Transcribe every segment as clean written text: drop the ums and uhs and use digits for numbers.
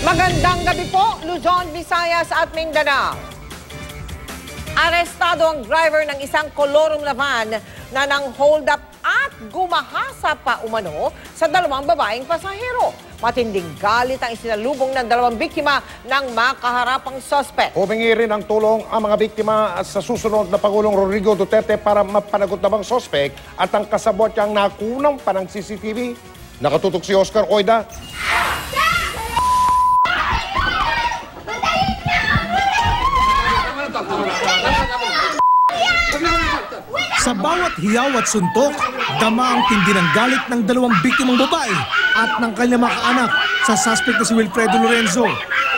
Magandang gabi po, Luzon, Visayas at Mindanao. Arestado ang driver ng isang kolorong na van na nang hold up at gumahasa pa umano sa dalawang babaeng pasahero. Matinding galit ang isinalubong ng dalawang biktima ng makaharapang suspect. Humingi rin ng tulong ang mga biktima sa susunod na Pangulong Rodrigo Duterte para mapanagot na bang suspect at ang kasabot niyang nakunang pa ng CCTV. Nakatutok si Oscar Oida. Sa bawat hiyaw at suntok, dama ang tindi ng galit ng dalawang biktimang babae at ng kanyang mga anak sa suspect na si Wilfredo Lorenzo,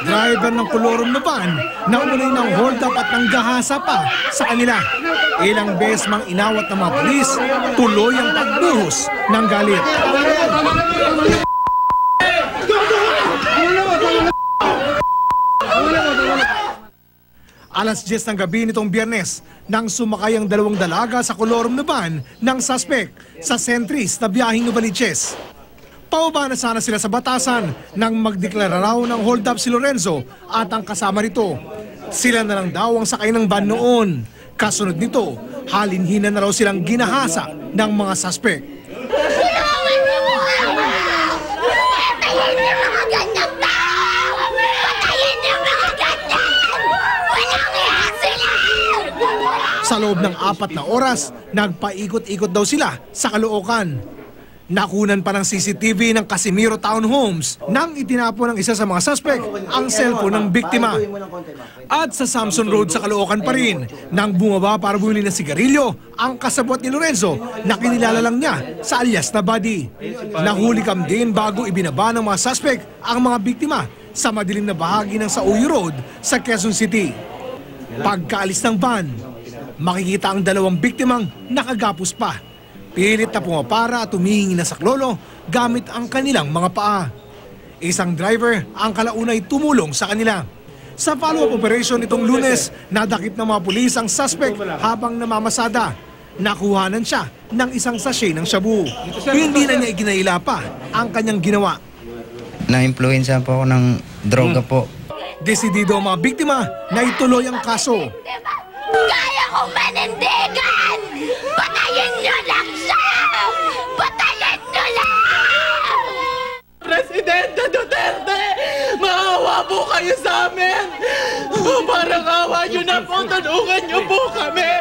driver ng kolorong na van na umunoy ng hold up at nanggahasa pa sa kanila. Ilang beses mang inawat ng mga pulis, tuloy ang pagbuhos ng galit. Alas 10 ng gabi nitong Biyernes nang sumakay ang dalawang dalaga sa kolorong na van ng suspect sa Centris na biyaheng Novaliches. Paubaba na sana sila sa batasan nang magdeklara raw ng hold up si Lorenzo at ang kasama nito. Sila na lang daw ang sakay ng van noon. Kasunod nito, halinhina na raw silang ginahasa ng mga suspect. Sa loob ng 4 na oras, nagpaikot-ikot daw sila sa Caloocan. Nakunan pa ng CCTV ng Casimiro Townhomes nang itinapon ng isa sa mga suspect ang cellphone ng biktima. At sa Samson Road sa Caloocan pa rin, nang bumaba para bumili ng sigarilyo, ang kasabwat ni Lorenzo na kinilala lang niya sa alias na Buddy. Nahulikam din bago ibinaba ng mga suspect ang mga biktima sa madilim na bahagi ng Sauyo Road sa Quezon City. Pagkaalis ng van, makikita ang dalawang biktimang nakagapos pa. Pilit na pumapara at humihingi na saklolo gamit ang kanilang mga paa. Isang driver ang kalaunay tumulong sa kanila. Sa follow-up operation itong Lunes, nadakip ng mga pulis ang suspect habang namamasada. Nakuhanan siya ng isang sachet ng shabu. Hindi na niya iginaila pa ang kanyang ginawa. Na-influensya po ako ng droga po. Desidido ang mga biktima na ituloy ang kaso. Kaya kong manindigan! Patayin niyo lang siya! Patayin niyo lang! Presidente Duterte! Maawa po kayo sa amin! Parang awa niyo na po, tanungan niyo po kami!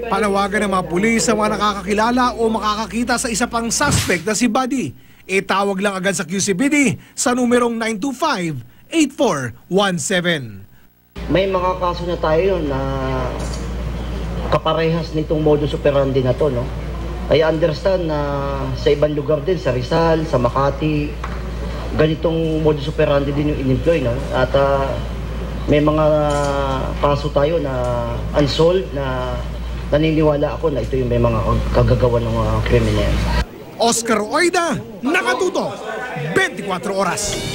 Panawagan ng mga pulis sa mga nakakakilala o makakakita sa isa pang suspect na si Buddy. Itawag lang agad sa QCPD sa numerong 925-8417. May mga kaso na tayo na kaparehas nitong modus operandi na to, no? I understand na sa ibang lugar din, sa Rizal, sa Makati, ganitong modus operandi din yung in-employ, no? At may mga kaso tayo na unsolved na naniniwala ako na ito yung may mga kagagawa ng mga kriminal. Oscar Oida, nakatuto, 24 oras.